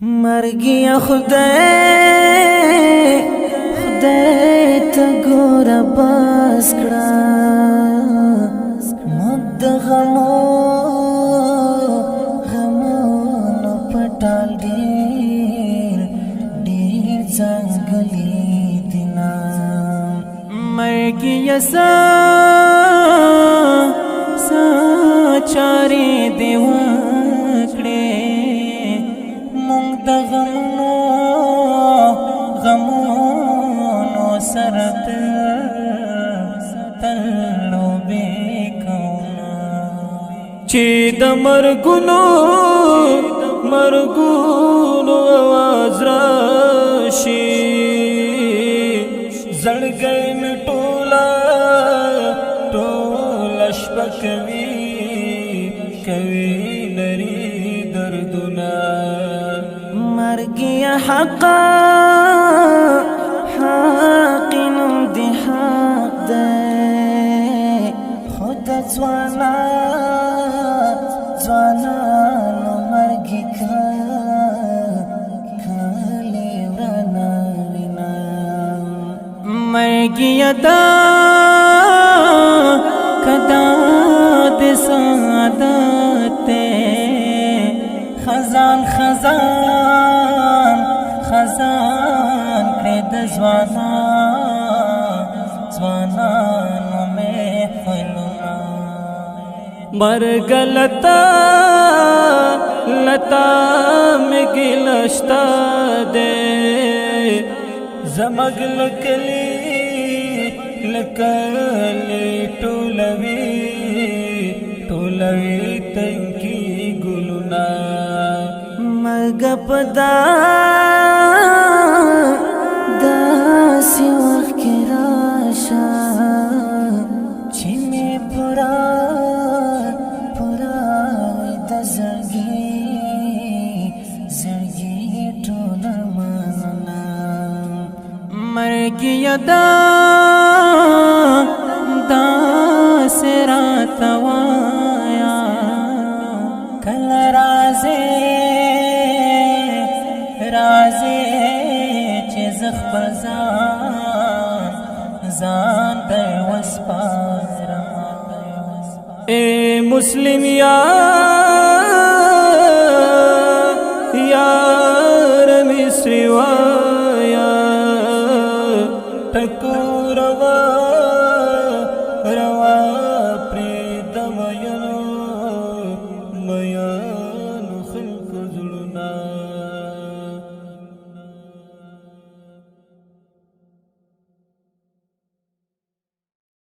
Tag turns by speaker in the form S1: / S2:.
S1: مرګي خدای ته ګور باس کړه مد غمونو پټال ډېر ځنګلي دینا مرګي چاري دی وکړې مونږ د غمونو سره تل لوبې کوو چې د مرګونو آواز راشي زړګی مې ټوله شپه کوي لري دردونه مرګي حقا نوم دی حق دی خود ځوانانو مرګي کلی ورانه وینا مرګي ادا کدا د سعادت خزان کړې د ځوانانو محفلونه مرګ لتا مې ګلشتا دې زمګ لکلی ټولوي تنکی ګلونه مرګ پدا داسې وخت کې راشه چې مې پورا د زړګي ټوله مننه مرګي ادا داسې راته وایا کله راځې چې زه خپل ځان در وسپارم اے مسلم یار مصری